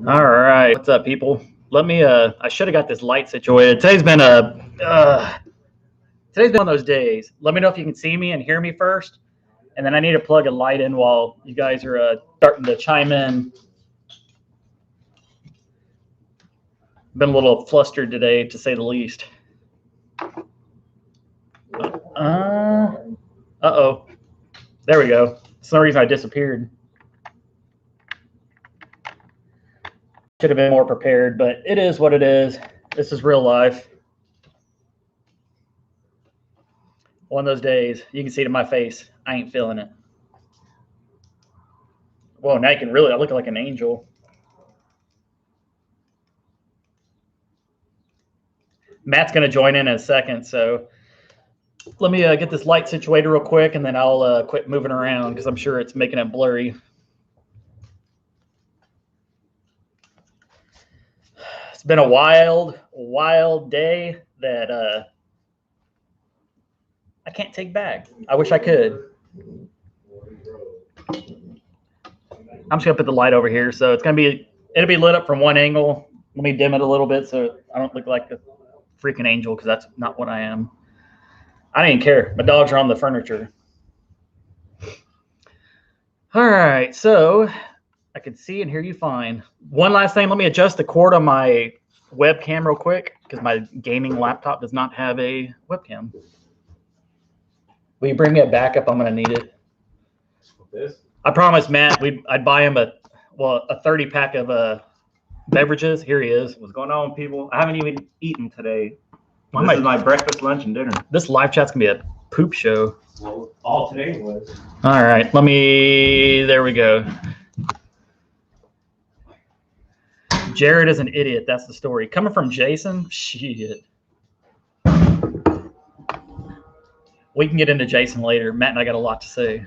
All right, what's up, people? Let me. I should have got this light situated. Today's been one of those days. Let me know if you can see me and hear me first, and then I need to plug a light in while you guys are starting to chime in. Been a little flustered today, to say the least. Uh-oh. There we go. That's the reason I disappeared. Should have been more prepared, but it is what it is. This is real life. One of those days, you can see it in my face. I ain't feeling it. Well, now you can really, I look like an angel. Matt's going to join in a second, so let me get this light situated real quick, and then I'll quit moving around because I'm sure it's making it blurry. It's been a wild day that I can't take back. I wish I could. I'm just going to put the light over here, so it'll be lit up from one angle. Let me dim it a little bit so I don't look like a freaking angel, because that's not what I am. I don't even care. My dogs are on the furniture. All right, so I can see and hear you fine. One last thing, let me adjust the cord on my webcam real quick, because my gaming laptop does not have a webcam. Will you bring me a backup? I'm going to need it. This? I promised Matt I'd buy him a 30-pack of beverages. Here he is. What's going on, people? I haven't even eaten today. This This is my breakfast, lunch, and dinner. This live chat's going to be a poop show. Well, all today was. All right, there we go. Jared is an idiot. That's the story. Coming from Jason, shit. We can get into Jason later. Matt and I got a lot to say.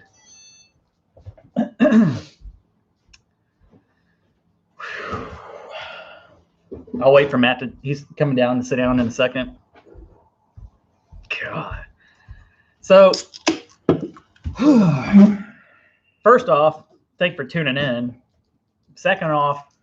I'll wait for Matt he's coming down to sit down in a second. God. So, first off, thanks for tuning in. Second off,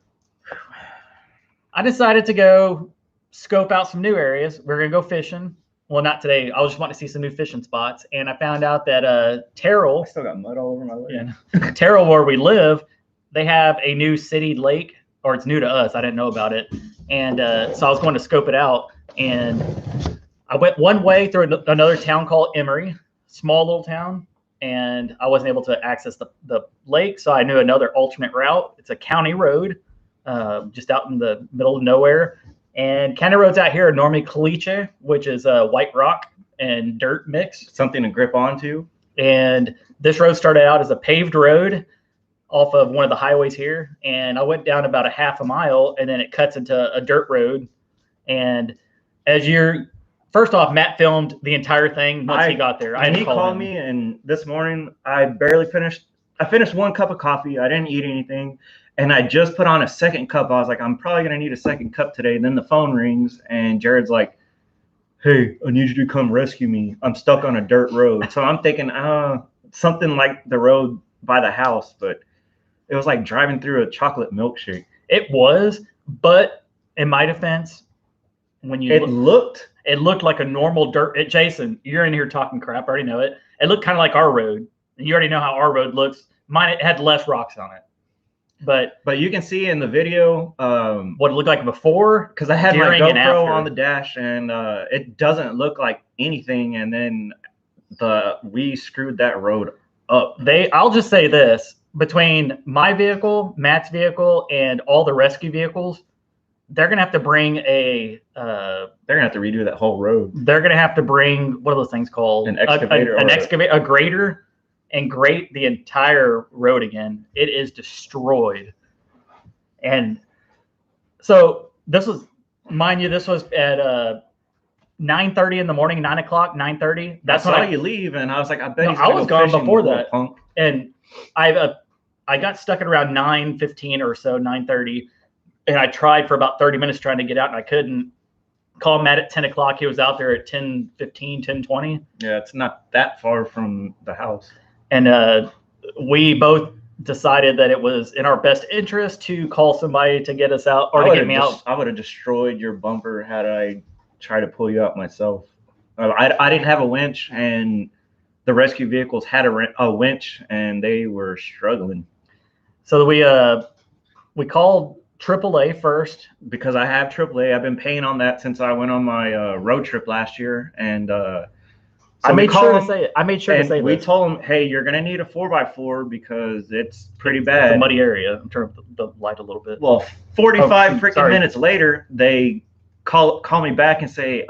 I decided to go scope out some new areas. We're going to go fishing. Well, not today. I just want to see some new fishing spots. And I found out that Terrell. I still got mud all over my leg. Yeah. Terrell, where we live, they have a new city lake, or it's new to us. I didn't know about it. And so I was going to scope it out. And I went one way through another town called Emory, small little town. And I wasn't able to access the lake. So I knew another alternate route. It's a county road, just out in the middle of nowhere. And county roads out here are normally caliche, which is white rock and dirt mix. Something to grip onto. And this road started out as a paved road off of one of the highways here. And I went down about a half a mile, and then it cuts into a dirt road. And first off, Matt filmed the entire thing once he got there. He called me, and this morning I finished one cup of coffee. I didn't eat anything. And I just put on a second cup. I was like, I'm probably going to need a second cup today. And then the phone rings, and Jared's like, hey, I need you to come rescue me. I'm stuck on a dirt road. So I'm thinking, something like the road by the house. But it was like driving through a chocolate milkshake. It was, but in my defense, when you It looked like a normal dirt. Jason, you're in here talking crap. I already know it. It looked kind of like our road. And you already know how our road looks. Mine, it had less rocks on it. But you can see in the video what it looked like before, because I had my GoPro on the dash, and it doesn't look like anything. And then we screwed that road up. I'll just say this: between my vehicle, Matt's vehicle, and all the rescue vehicles, they're gonna have to bring they're gonna have to redo that whole road. They're gonna have to bring, what are those things called? An excavator. A grader. And grate the entire road again. It is destroyed. And so this was, mind you, this was at 9:30 in the morning, 9 o'clock, 9:30. That's when you leave, and I was like, I bet he's I was gone before that. Punk. And I got stuck at around 9:15 or so, 9:30, and I tried for about 30 minutes trying to get out, and I couldn't. Called Matt at 10 o'clock. He was out there at 10:15, 10:20. Yeah, it's not that far from the house. And we both decided that it was in our best interest to call somebody to get us out or to get me out. I would have destroyed your bumper had I tried to pull you out myself. I didn't have a winch, and the rescue vehicles had a winch, and they were struggling. So we called AAA first because I have AAA. I've been paying on that since I went on my road trip last year, and so I made sure to say it. I made sure to say we this. told them, hey, you're gonna need a 4x4 because it's pretty bad. It's a muddy area. I'm turning the light a little bit. Well, 45 minutes later, they call me back and say,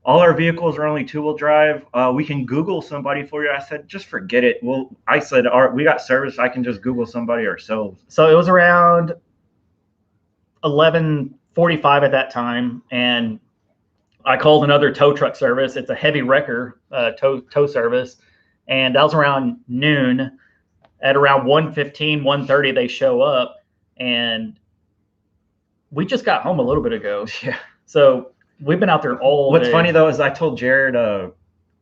all our vehicles are only 2-wheel drive. We can Google somebody for you. I said, just forget it. Well, I said, we got service. I can just Google somebody ourselves. So it was around 11:45 at that time, and I called another tow truck service. It's a heavy wrecker tow service, and that was around noon. At around 1:15, 1:30, they show up, and we just got home a little bit ago. Yeah. So we've been out there all What's day. funny though is I told Jared, I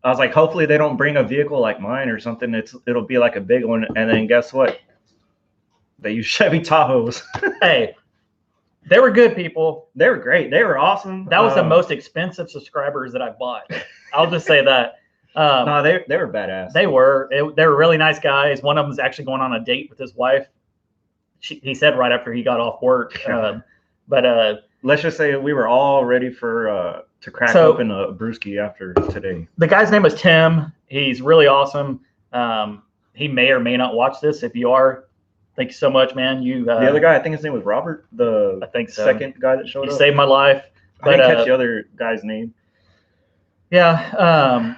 was like, hopefully they don't bring a vehicle like mine or something. It'll be like a big one. And then guess what? They use Chevy Tahoes. Hey, they were good people. They were great. They were awesome. That was the most expensive subscribers that I bought. I'll just say that. No, they were badass. They were really nice guys. One of them's actually going on a date with his wife. He said right after he got off work. But let's just say we were all ready for to crack open a brewski after today. The guy's name was Tim. He's really awesome. He may or may not watch this. If you are, thank you so much, man. You the other guy, I think his name was Robert. I think so. Second guy that showed up. You saved my life. I didn't catch the other guy's name. Yeah.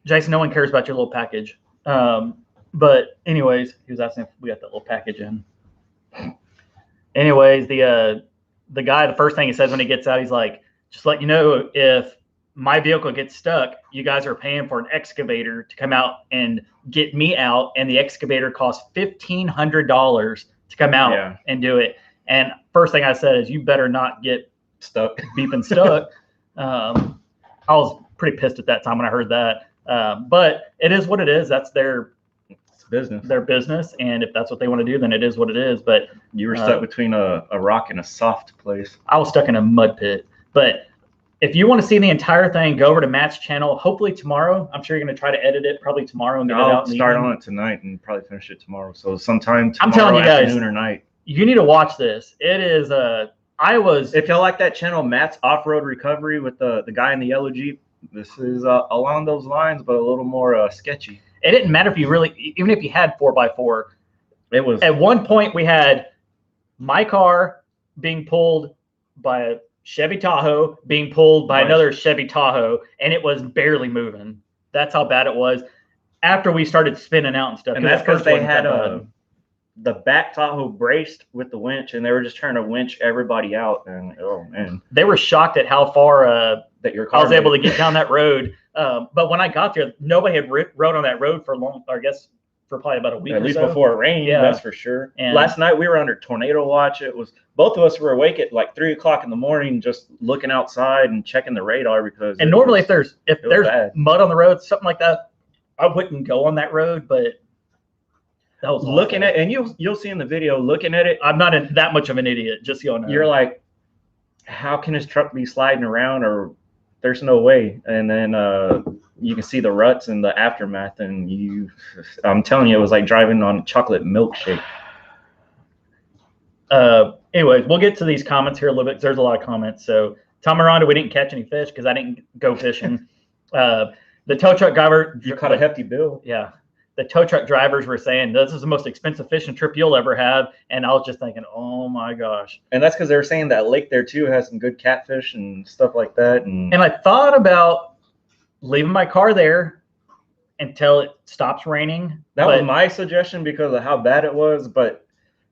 Jason, no one cares about your little package. But anyways, he was asking if we got that little package in. Anyways, the guy, the first thing he says when he gets out, he's like, just let you know, if my vehicle gets stuck, you guys are paying for an excavator to come out and get me out, and the excavator costs $1,500 to come out and do it. And first thing I said is, you better not get stuck, beeping stuck. I was pretty pissed at that time when I heard that. But it is what it is. That's their business, and if that's what they want to do, then it is what it is. But you were stuck between a rock and a soft place. I was stuck in a mud pit. But if you want to see the entire thing, go over to Matt's channel. Hopefully tomorrow. I'm sure you're going to try to edit it probably tomorrow and get it out. I'll start on it tonight and probably finish it tomorrow. So sometime tomorrow, I'm telling you guys, afternoon or night. You need to watch this. It is if y'all like that channel, Matt's Off-Road Recovery with the guy in the yellow Jeep, this is along those lines, but a little more sketchy. It didn't matter if you even if you had 4x4. It was at one point we had my car being pulled by a Chevy Tahoe being pulled by another Chevy Tahoe, and it was barely moving. That's how bad it was. After we started spinning out and stuff, and that's because they had the back Tahoe braced with the winch, and they were just trying to winch everybody out. And oh man, they were shocked at how far that your car I was able to get down that road. But when I got there, nobody had rode on that road for long. I guess for probably about a week. At least before it rained, that's for sure. And last night we were under tornado watch. It was both of us were awake at like 3 o'clock in the morning, just looking outside and checking the radar because. And normally, if there's mud on the road, something like that, I wouldn't go on that road. But that was looking at, and you'll see in the video, looking at it. I'm not that much of an idiot. Just so you know. You're like, how can his truck be sliding around? Or there's no way. And then you can see the ruts and the aftermath, and I'm telling you, it was like driving on a chocolate milkshake. Anyways, we'll get to these comments here a little bit because there's a lot of comments. So, Tom Miranda, we didn't catch any fish because I didn't go fishing. The tow truck driver, you caught a hefty bill. Yeah, the tow truck drivers were saying this is the most expensive fishing trip you'll ever have, and I was just thinking, oh my gosh. And that's because they were saying that lake there too has some good catfish and stuff like that. And I thought about leaving my car there until it stops raining. That was my suggestion because of how bad it was, but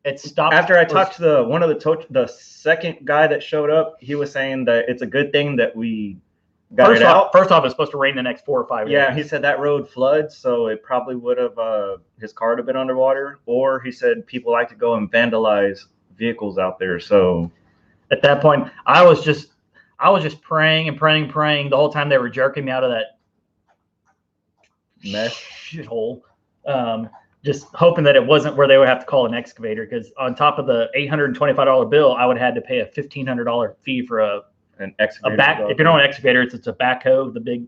it stopped. After I talked to the second guy that showed up, he was saying that it's a good thing that we got it out. First off, it's supposed to rain the next 4 or 5 days. Yeah, he said that road floods, so it probably would have his car would have been underwater. Or he said people like to go and vandalize vehicles out there. So at that point, I was just praying and praying the whole time they were jerking me out of that mess shithole. just hoping that it wasn't where they would have to call an excavator, because on top of the $825 bill, I would have had to pay a $1,500 fee for An excavator. if you know an excavator, it's a backhoe, the big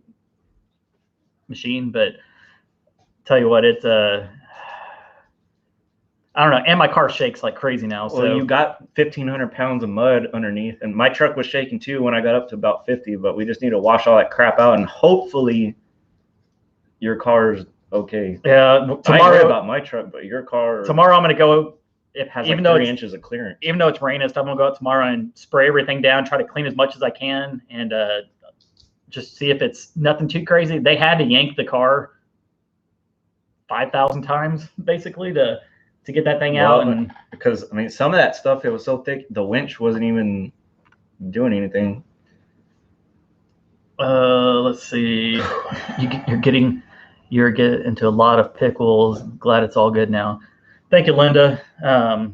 machine. But tell you what, it's I don't know, and my car shakes like crazy now. Well, So you got 1,500 pounds of mud underneath, and my truck was shaking too when I got up to about 50. But we just need to wash all that crap out, and hopefully, your car's okay. yeah, I ain't worried tomorrow about my truck, but your car I'm gonna go. If has even like though 3 it's inches of clearance. even though it's rainist, I'm gonna go out tomorrow and spray everything down, try to clean as much as I can, and just see if it's nothing too crazy. They had to yank the car 5,000 times basically to get that thing out. And because I mean, some of that stuff, it was so thick, the winch wasn't even doing anything. Let's see. You're getting into a lot of pickles. Glad it's all good now. Thank you, Linda. Yeah.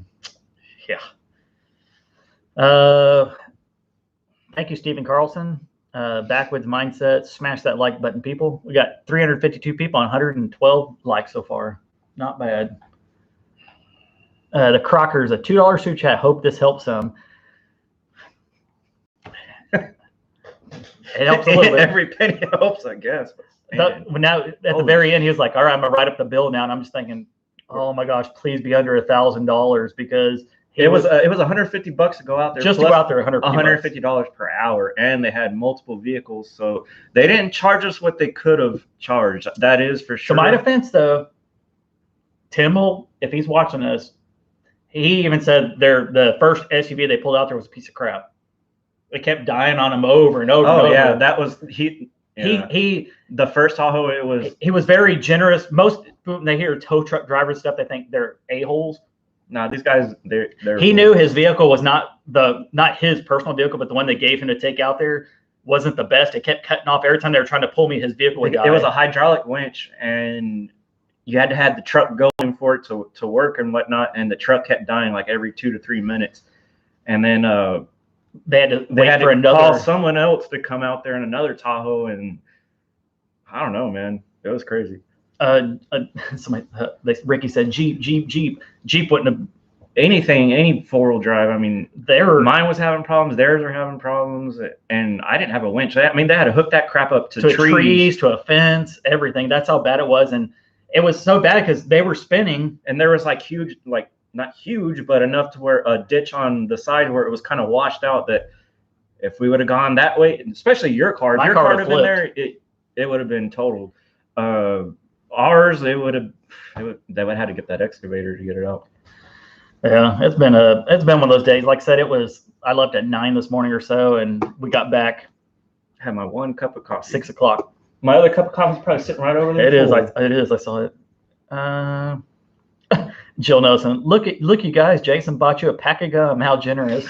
Thank you, Stephen Carlson. Backwoods Mindset. Smash that like button, people. We got 352 people on 112 likes so far. Not bad. The Crockers, a $2 super chat. Hope this helps some. It helps a little bit. Every penny helps, I guess. Now at the very end, he was like, "All right, I'm gonna write up the bill now," and I'm just thinking, "Oh my gosh, please be under $1,000," because it was $150 to go out there. Just to go out there, $150 per hour, and they had multiple vehicles, so they didn't charge us what they could have charged. That is for sure. To my defense, though, Tim will, if he's watching this, he even said the first SUV they pulled out there was a piece of crap. They kept dying on him over and over. Oh and yeah, over. that was he. Yeah. He the first Tahoe, he was very generous. Most when they hear tow truck drivers stuff, they think they're a-holes. No, these guys, they're he knew his vehicle was not his personal vehicle, but the one they gave him to take out there wasn't the best. It kept cutting off every time they were trying to pull me. His vehicle would die. It was a hydraulic winch, and you had to have the truck going for it to work and whatnot. And the truck kept dying like every 2 to 3 minutes. And then they had to call someone else to come out there in another Tahoe, and I don't know, man, it was crazy. Ricky said Jeep wouldn't have any four-wheel drive. I mean, mine was having problems, theirs were having problems, and I didn't have a winch. I mean, they had to hook that crap up to trees, to a fence, everything. That's how bad it was. And it was so bad because they were spinning, and there was like huge, like not huge, but enough to where a ditch on the side where it was kind of washed out, that if we would have gone that way, especially your car, if your car would have been there, it would have been totaled. Ours, they would have had to get that excavator to get it out. Yeah, it's been one of those days. Like I said, I left at 9 this morning or so, and we got back. Had my one cup of coffee. 6 o'clock. My other cup of coffee is probably sitting right over there. It is. I saw it. Jill Nelson, look, you guys. Jason bought you a pack of gum. How generous.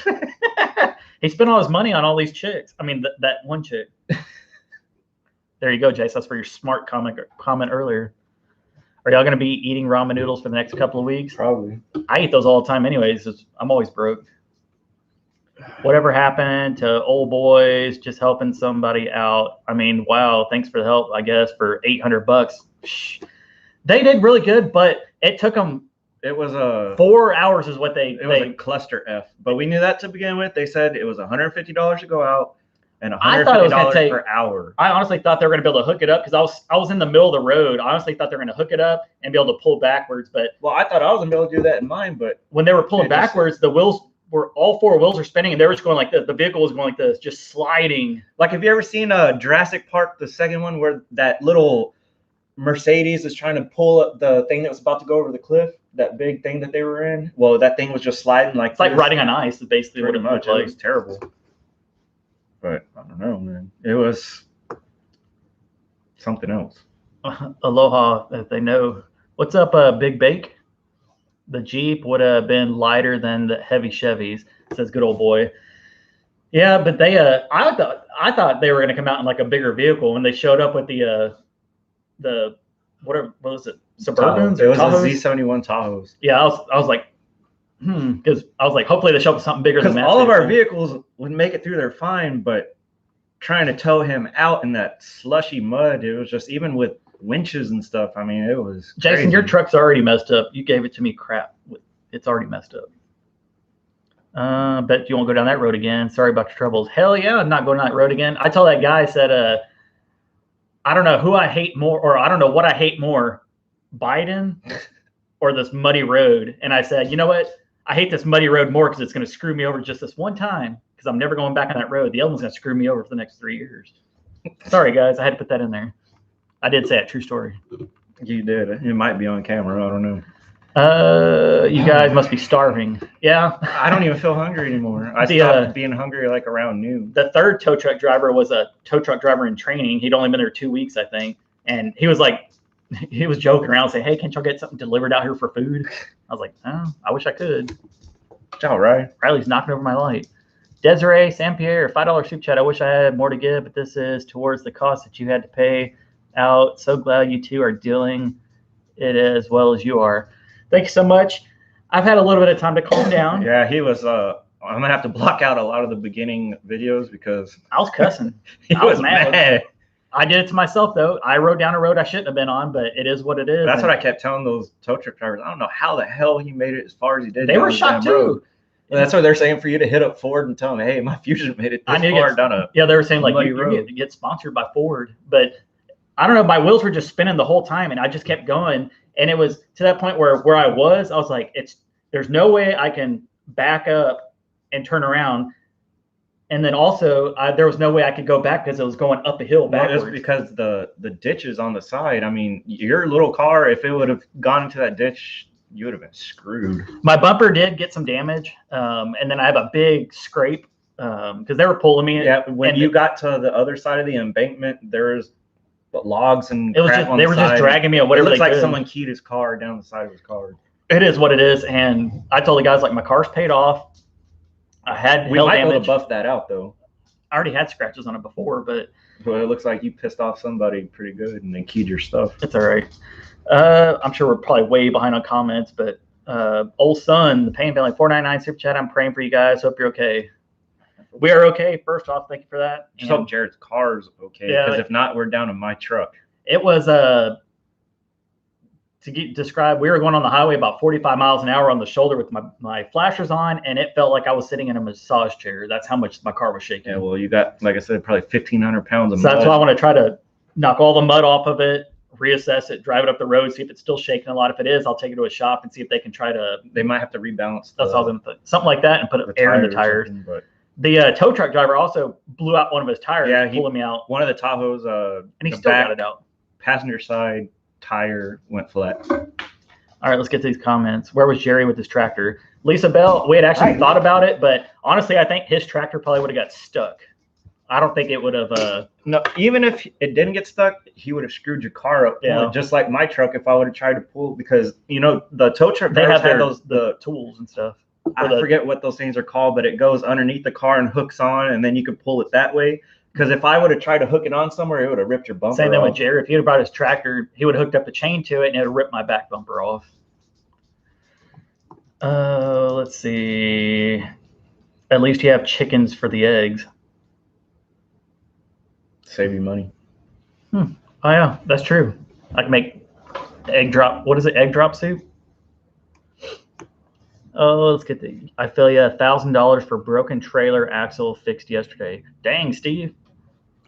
He spent all his money on all these chicks. I mean, that one chick. There you go, Jace. That's for your smart comment earlier. Are y'all going to be eating ramen noodles for the next couple of weeks? Probably. I eat those all the time anyways. I'm always broke. Whatever happened to old boys just helping somebody out? I mean, wow, thanks for the help, I guess, for $800. They did really good, but it took them. It was 4 hours is what It was a cluster F, but we knew that to begin with. They said it was $150 to go out and $150 per hour. I honestly thought they were going to be able to hook it up because I was in the middle of the road. I honestly thought they were going to hook it up and be able to pull backwards. But I thought I was going to be able to do that in mine. But when they were pulling backwards, the wheels were all 4 wheels are spinning, and they were just going like this. The vehicle was going like this, just sliding. Like, have you ever seen Jurassic Park, the second one, where that little Mercedes is trying to pull up the thing that was about to go over the cliff? That big thing that they were in. Well, that thing was just sliding like. It's like riding on ice. Is basically pretty what it much. It was terrible. But I don't know, man. It was something else. Aloha, if they know. What's up, Big Bake? The Jeep would have been lighter than the heavy Chevys, says good old boy. Yeah, but they I thought they were going to come out in like a bigger vehicle when they showed up with the what was it? Suburbans? It was a Z71 Tahoes. Yeah, I was like, because I was like, hopefully they show up with something bigger than that. Because all of our vehicles would make it through there fine, but trying to tow him out in that slushy mud, it was just, even with winches and stuff. I mean, it was Jason, crazy. your truck's already messed up. You gave it to me crap. It's already messed up. Bet you won't go down that road again. Sorry about your troubles. Hell yeah, I'm not going down that road again. I told that guy, I said, I don't know who I hate more, or I don't know what I hate more, Biden or this muddy road. And I said, you know what? I hate this muddy road more because it's going to screw me over just this one time because I'm never going back on that road. The other one's going to screw me over for the next 3 years. Sorry, guys. I had to put that in there. I did say it. True story. You did. It might be on camera. I don't know. You guys must be starving. Yeah. I don't even feel hungry anymore. I stopped being hungry like around noon. The third tow truck driver was a tow truck driver in training. He'd only been there 2 weeks, I think. And he was like, he was joking around saying, hey, can't y'all get something delivered out here for food? I was like, oh, I wish I could. All right. Riley's knocking over my light. Desiree Saint-Pierre, $5 soup chat. I wish I had more to give, but this is towards the cost that you had to pay out. So glad you two are dealing it as well as you are. Thank you so much. I've had a little bit of time to calm down. Yeah, he was. I'm gonna have to block out a lot of the beginning videos because I was cussing. I was mad. I did it to myself though. I rode down a road I shouldn't have been on, but it is what it is. That's what I kept telling those tow truck drivers. I don't know how the hell he made it as far as he did. They were shocked too. And that's what they're saying for you to hit up Ford and tell them, hey, my Fusion made it this far down a. Yeah, they were saying like you get sponsored by Ford, but I don't know. My wheels were just spinning the whole time, and I just kept going. And it was to that point where I was like, there's no way I can back up and turn around. And then also there was no way I could go back because it was going up a hill backwards. Well, it's because the ditch is on the side. I mean, your little car, if it would have gone into that ditch, you would have been screwed. My bumper did get some damage. And then I have a big scrape because they were pulling me. Yeah, when you got to the other side of the embankment, there's logs and it was just, they were just dragging me or whatever. It looks like someone keyed his car down the side of his car. It is what it is. And I told the guys, like, my car's paid off. I had we might be able to buff that out though. I already had scratches on it before, but it looks like you pissed off somebody pretty good and then keyed your stuff. It's all right. I'm sure we're probably way behind on comments, but old son, the Pain Family 499 super chat. I'm praying for you guys. Hope you're okay. We are okay. First off, thank you for that. Just hope Jared's car's okay, because if not, we're down to my truck. It was describe. We were going on the highway about 45 miles an hour on the shoulder with my flashers on, and it felt like I was sitting in a massage chair. That's how much my car was shaking. Yeah, well, you got, like I said, probably 1,500 pounds of mud. So that's why I want to try to knock all the mud off of it, reassess it, drive it up the road, see if it's still shaking a lot. If it is, I'll take it to a shop and see if they can try to. They might have to rebalance. That's all them. Something like that, and put air in the tires. The tow truck driver also blew out one of his tires, pulling me out. One of the Tahoes, and he still got it out. Passenger side tire went flat. All right, let's get to these comments. Where was Jerry with his tractor? Lisa Bell, we had actually thought about it, but honestly, I think his tractor probably would have got stuck. I don't think it would have. No, even if it didn't get stuck, he would have screwed your car up. Yeah. Just like my truck, if I would have tried to pull, because the tow truck they have the tools and stuff. I forget what those things are called, but it goes underneath the car and hooks on, and then you can pull it that way. Because if I would have tried to hook it on somewhere, it would have ripped your bumper off. Same thing with Jerry. If he had brought his tractor, he would have hooked up the chain to it, and it would have ripped my back bumper off. Let's see. At least you have chickens for the eggs. Save you money. Oh, yeah, that's true. I can make egg drop. What is it? Egg drop soup? Oh, let's get the. I feel you $1,000 for broken trailer axle fixed yesterday. Dang, Steve.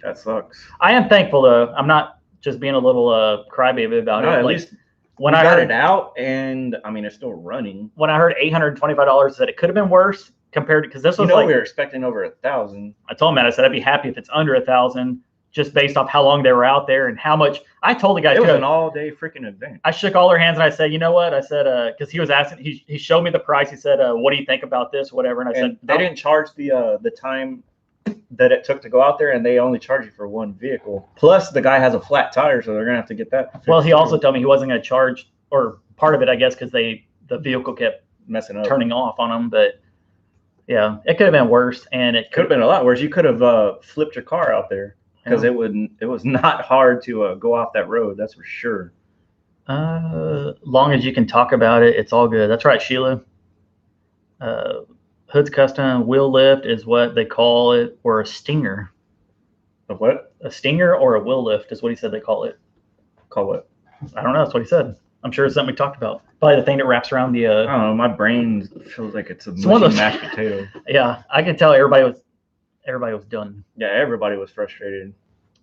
That sucks. I am thankful though. I'm not just being a little crybaby about it. At least when I got it out, and I mean it's still running. When I heard $825, that it could have been worse compared to, because this was we were expecting over 1,000. I told him, I said I'd be happy if it's under 1,000. Just based off how long they were out there and how much. I told the guy it was an all-day freaking event. I shook all their hands and I said, you know what? I said, because he was asking, he showed me the price. He said, what do you think about this, whatever? And I said, they didn't charge the time that it took to go out there, and they only charge you for one vehicle. Plus, the guy has a flat tire, so they're gonna have to get that. Well, he also told me he wasn't going to charge, or part of it, I guess, because the vehicle kept messing up, turning off on them. But yeah, it could have been worse, and it could have been a lot worse. You could have flipped your car out there. Because it was not hard to go off that road, that's for sure. Long as you can talk about it, it's all good. That's right, Sheila. Hood's Custom wheel lift is what they call it, or a stinger. A what? A stinger or a wheel lift is what he said they call it. Call what? I don't know. That's what he said. I'm sure it's something we talked about. Probably the thing that wraps around the. I don't know. My brain feels like it's a one of mushy those- mashed potato. Yeah, I could tell everybody was done. Yeah, everybody was frustrated.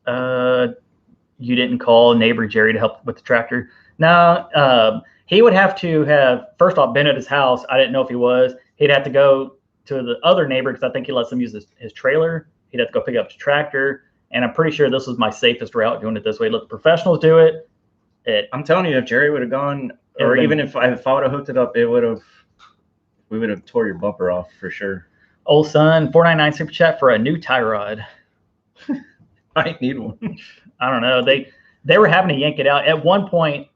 You didn't call neighbor Jerry to help with the tractor. No, he would have to have first off been at his house. I didn't know if he was. He'd have to go to the other neighbor because I think he lets them use his trailer. He'd have to go pick up his tractor. And I'm pretty sure this was my safest route doing it this way. Let the professionals do it. I'm telling you, if Jerry would have gone, or even if I would have hooked it up, we would have tore your bumper off for sure. Old son, 499 super chat for a new tie rod. I need one. I don't know. They were having to yank it out at one point.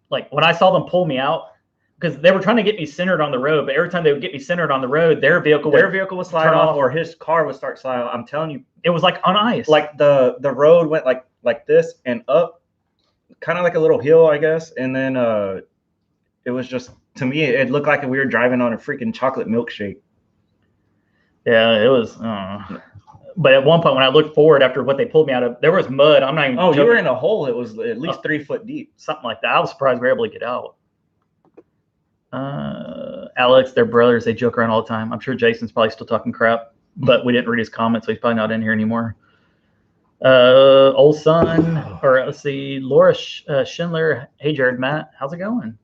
Like when I saw them pull me out, because they were trying to get me centered on the road, but every time they would get me centered on the road, their vehicle would slide turn off, off. or his car would start sliding off. I'm telling you, it was like on ice. like the road went like this and up, kind of like a little hill, I guess. And then it was just, to me, it looked like we were driving on a freaking chocolate milkshake. Yeah, it was. But at one point, when I looked forward after what they pulled me out of, there was mud. I'm not even. Oh, you were in a hole. It was at least 3 foot deep. Something like that. I was surprised we were able to get out. Alex, they're brothers. They joke around all the time. I'm sure Jason's probably still talking crap, but we didn't read his comments, so he's probably not in here anymore. Old son, or let's see, Laura Schindler. Hey, Jared, Matt, how's it going?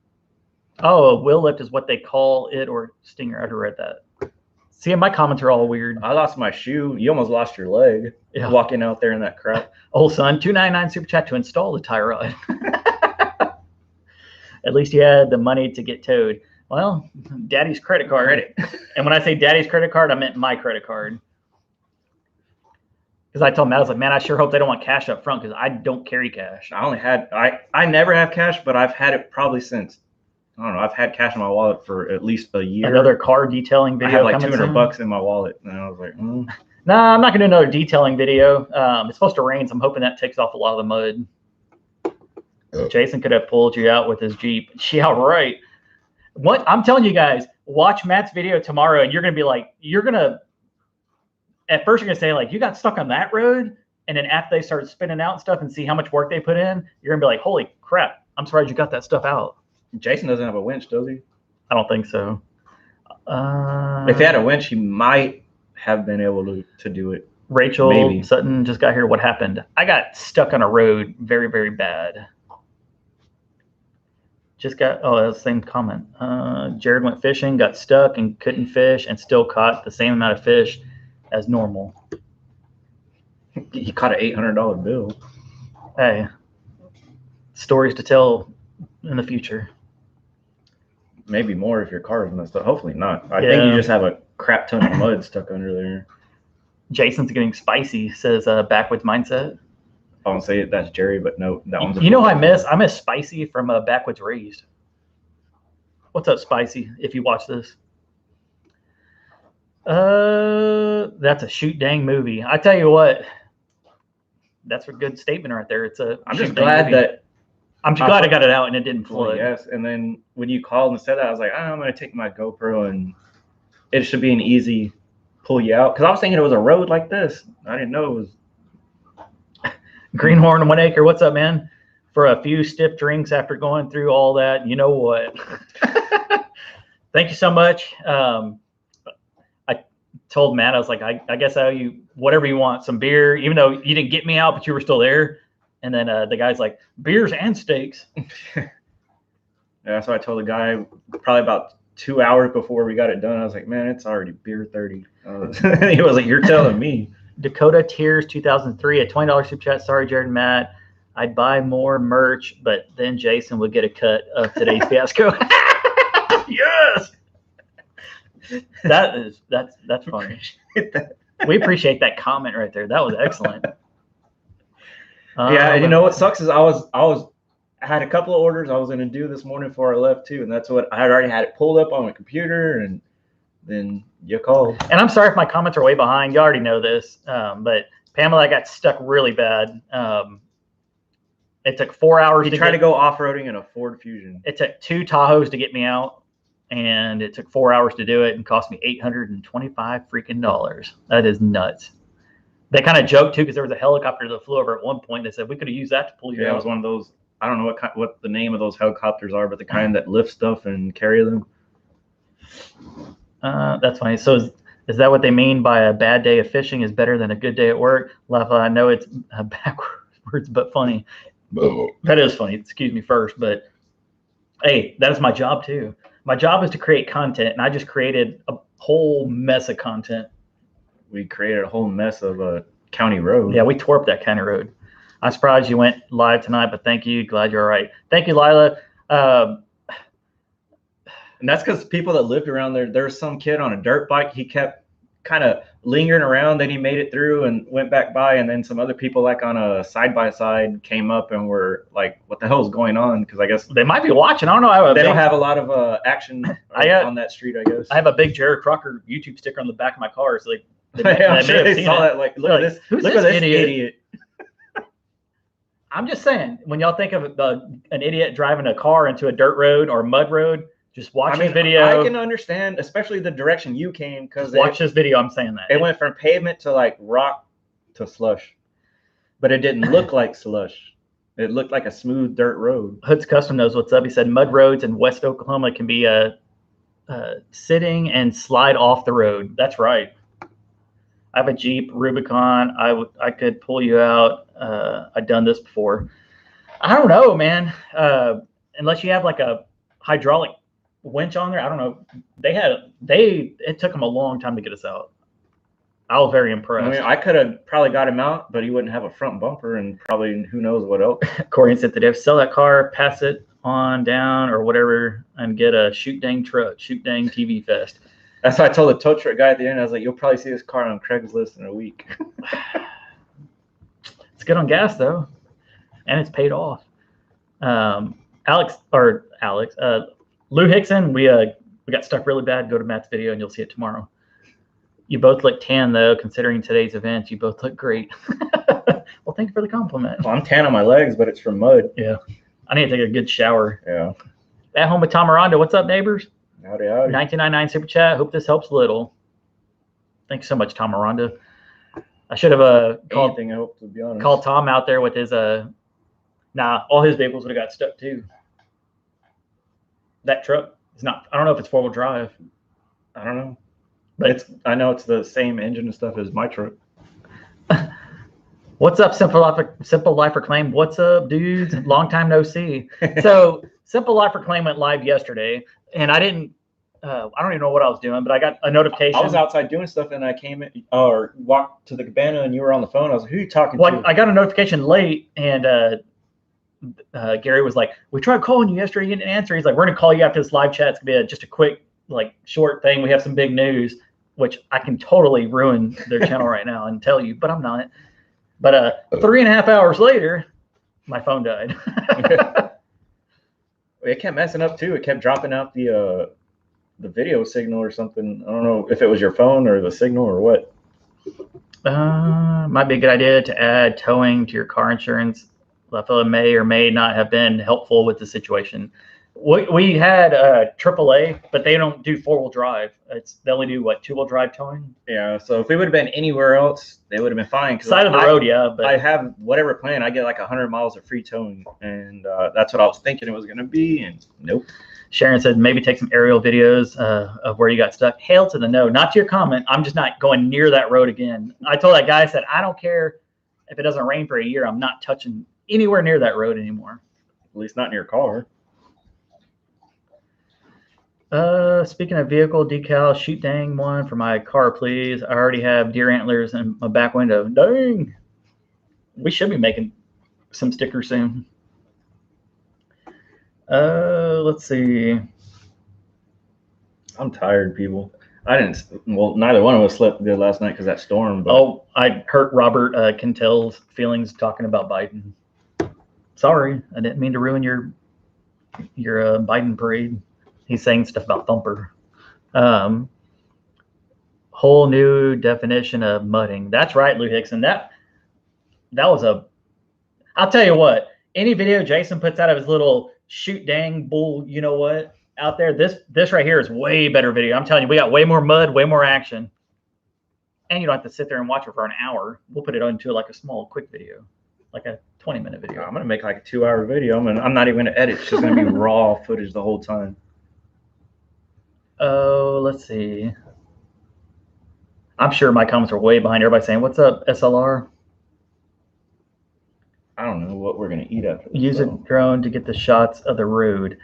Oh, Will lift is what they call it, or stinger. I read that. See, my comments are all weird. I lost my shoe. You almost lost your leg walking out there in that crap. Old son, 299 super chat to install the tie rod. At least you had the money to get towed. Well, daddy's credit card. And when I say daddy's credit card, I meant my credit card. Because I told him, I was like, man, I sure hope they don't want cash up front because I don't carry cash. I never have cash, but I've had it probably since, I don't know, I've had cash in my wallet for at least a year. Another car detailing video. I had like $200 in my wallet. And I was like, No, I'm not going to do another detailing video. It's supposed to rain, so I'm hoping that takes off a lot of the mud. Jason could have pulled you out with his Jeep. Yeah, right. What I'm telling you guys, watch Matt's video tomorrow, and you're gonna be like, at first you're gonna say like, you got stuck on that road, and then after they start spinning out and stuff and see how much work they put in, you're gonna be like, holy crap, I'm surprised you got that stuff out. Jason doesn't have a winch, does he? I don't think so. If he had a winch, he might have been able to do it. Rachel Sutton just got here. What happened? I got stuck on a road very, very bad. Just got, that's the same comment. Jared went fishing, got stuck and couldn't fish, and still caught the same amount of fish as normal. He caught an $800 bill. Hey, stories to tell in the future. Maybe more if your car is messed up. Hopefully not. I think you just have a crap ton of mud stuck under there. Jason's getting spicy, says Backwoods Mindset. I won't say that's Jerry, but no, that one's. You know who I miss? I miss Spicy from Backwoods Raised. What's up, Spicy? If you watch this, that's a shoot dang movie. I tell you what, that's a good statement right there. I'm just glad that. I'm glad I got it out and it didn't flood. Well, yes, and then when you called and said that, I was like, I'm going to take my GoPro and it should be an easy pull you out, because I was thinking it was a road like this. I didn't know it was. Greenhorn 1 acre, what's up, man? For a few stiff drinks after going through all that, you know what? Thank you so much. I told Matt, I was like, I guess I owe you whatever you want, some beer, even though you didn't get me out, but you were still there. And then the guy's like, beers and steaks. Yeah, so I told the guy probably about 2 hours before we got it done. I was like, man, it's already beer 30. He was like, you're telling me. Dakota Tears 2003, a $20 super chat. Sorry, Jared and Matt. I'd buy more merch, but then Jason would get a cut of today's fiasco. Yes. That's funny. We appreciate that comment right there. That was excellent. Yeah, you know what sucks is I had a couple of orders I was going to do this morning before I left too, and that's what I had already had it pulled up on my computer, and then you called. And I'm sorry if my comments are way behind. You already know this, but Pamela got stuck really bad. It took 4 hours. He tried to go off-roading in a Ford Fusion. It took 2 Tahoes to get me out, and it took 4 hours to do it, and cost me $825 freaking dollars. That is nuts. They kind of joked too, because there was a helicopter that flew over at one point. They said we could have used that to pull you out. It was one of those. I don't know what the name of those helicopters are, but the kind that lift stuff and carry them. That's funny. So is that what they mean by a bad day of fishing is better than a good day at work? Lafa, I know it's backwards, but funny. That is funny. Excuse me first, but hey, that is my job too. My job is to create content, and I just created a whole mess of content. We created a whole mess of a county road. Yeah, we tore up that county road. I'm surprised you went live tonight, but thank you. Glad you're all right. Thank you, Lila. And that's because people that lived around there's some kid on a dirt bike. He kept kind of lingering around. Then he made it through and went back by. And then some other people like on a side-by-side came up and were like, what the hell is going on? Because I guess they might be watching. I don't know. They don't have a lot of action on that street, I guess. I have a big Jared Crocker YouTube sticker on the back of my car. So I'm sure they saw that. Like, look at this. Who's look this at this idiot? I'm just saying, when y'all think of an idiot driving a car into a dirt road or mud road, just watch this video. I can understand, especially the direction you came, because watch this video. I'm saying that it went from pavement to like rock to slush, but it didn't look like slush. It looked like a smooth dirt road. Hood's Custom knows what's up. He said mud roads in West Oklahoma can be sitting and slide off the road. That's right. I have a Jeep Rubicon. I could pull you out. I've done this before. I don't know, man. Unless you have like a hydraulic winch on there, I don't know. It took them a long time to get us out. I was very impressed. I mean, I could have probably got him out, but he wouldn't have a front bumper and probably who knows what else. Corey said today, sell that car, pass it on down or whatever, and get a shoot dang truck, shoot dang TV Fest. That's why I told the tow truck guy at the end. I was like, "You'll probably see this car on Craigslist in a week." It's good on gas though, and it's paid off. Lou Hickson, we got stuck really bad. Go to Matt's video and you'll see it tomorrow. You both look tan though, considering today's event. You both look great. Well, thank you for the compliment. Well, I'm tan on my legs, but it's from mud. Yeah, I need to take a good shower. Yeah. At home with Tom Aranda. What's up, neighbors? Howdy, howdy. 1999 super chat. Hope this helps a little. Thanks so much, Tom Aranda. I should have called Tom out there with his all his vehicles would have got stuck too. That truck is not. I don't know if it's 4-wheel drive. I don't know, but I know it's the same engine and stuff as my truck. What's up, Simple Life Reclaim? What's up, dudes? Long time no see. So Simple Life Reclaim went live yesterday, and I didn't. I don't even know what I was doing, but I got a notification. I was outside doing stuff, and I came in or walked to the cabana, and you were on the phone. I was like, "Who are you talking to?" I got a notification late, and Gary was like, "We tried calling you yesterday. You didn't answer." He's like, "We're gonna call you after this live chat. It's gonna be just a quick, short thing. We have some big news," which I can totally ruin their channel right now and tell you, but I'm not. But 3.5 hours later, my phone died. It kept messing up too. It kept dropping out the video signal or something. I don't know if it was your phone or the signal or what. Might be a good idea to add towing to your car insurance. That fellow may or may not have been helpful with the situation. We had AAA, but they don't do 4-wheel drive. They only do 2-wheel drive towing. Yeah, so if we would have been anywhere else, they would have been fine. Side of the road, yeah. But I have whatever plan. I get 100 miles of free towing, and that's what I was thinking it was going to be. And nope. Sharon said maybe take some aerial videos of where you got stuck. Hail to the no. Not to your comment. I'm just not going near that road again. I told that guy, I said, I don't care if it doesn't rain for a year. I'm not touching anywhere near that road anymore. At least not near your car. Speaking of vehicle decal, shoot dang one for my car, please. I already have deer antlers in my back window. Dang. We should be making some stickers soon. Let's see. I'm tired, people. Neither one of us slept good last night because that storm. But... Oh, I hurt Robert Kentel's feelings talking about Biden. Sorry, I didn't mean to ruin your Biden parade. He's saying stuff about Thumper. Whole new definition of mudding. That's right, Lou Hickson. That was I'll tell you what, any video Jason puts out of his little shoot dang bull, you know what, out there, this right here is way better video. I'm telling you, we got way more mud, way more action. And you don't have to sit there and watch it for an hour. We'll put it into a small, quick video, like a 20-minute video. I'm gonna make like a 2-hour video. I'm not even gonna edit. It's just gonna be raw footage the whole time. Oh, let's see. I'm sure my comments are way behind everybody saying, "What's up, SLR?" I don't know what we're gonna eat after this. Use a drone to get the shots of the road.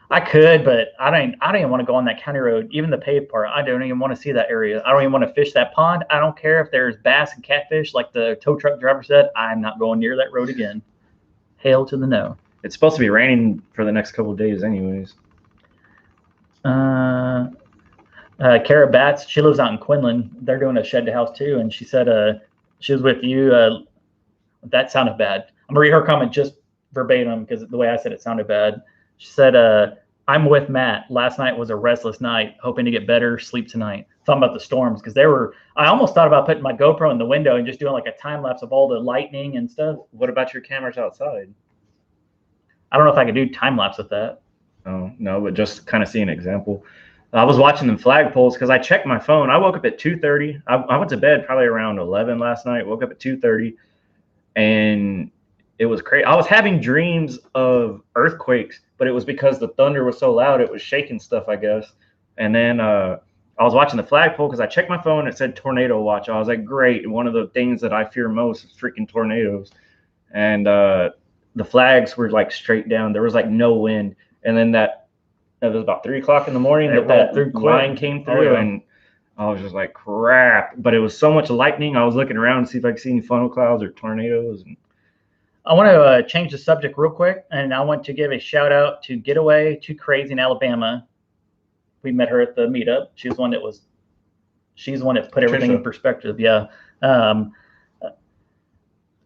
I could, but I don't even want to go on that county road, even the paved part. I don't even want to see that area. I don't even want to fish that pond. I don't care if there's bass and catfish, like the tow truck driver said. I'm not going near that road again. Hail to the no. It's supposed to be raining for the next couple of days, anyways. Kara Batts, she lives out in Quinlan. They're doing a shed to house too, and she said she was with you. That sounded bad. I'm gonna read her comment just verbatim because the way I said it sounded bad. She said, "I'm with Matt. Last night was a restless night. Hoping to get better. Sleep tonight." Talking about the storms because I almost thought about putting my GoPro in the window and just doing like a time lapse of all the lightning and stuff. What about your cameras outside? I don't know if I could do time lapse with that. Oh no, but just kind of see an example. I was watching the flagpoles because I checked my phone. I woke up at 2:30. I went to bed probably around 11 last night. Woke up at 2:30, and it was crazy. I was having dreams of earthquakes, but it was because the thunder was so loud it was shaking stuff, I guess. And then I was watching the flagpole because I checked my phone. It said tornado watch. I was like, great. One of the things that I fear most is freaking tornadoes. And the flags were like straight down. There was like no wind. And then it was about 3 o'clock in the morning that line came through, and I was just like, crap. But it was so much lightning. I was looking around to see if I could see any funnel clouds or tornadoes. I want to change the subject real quick, and I want to give a shout out to Getaway Too Crazy in Alabama. We met her at the meetup. She's the one that put everything in perspective. Yeah.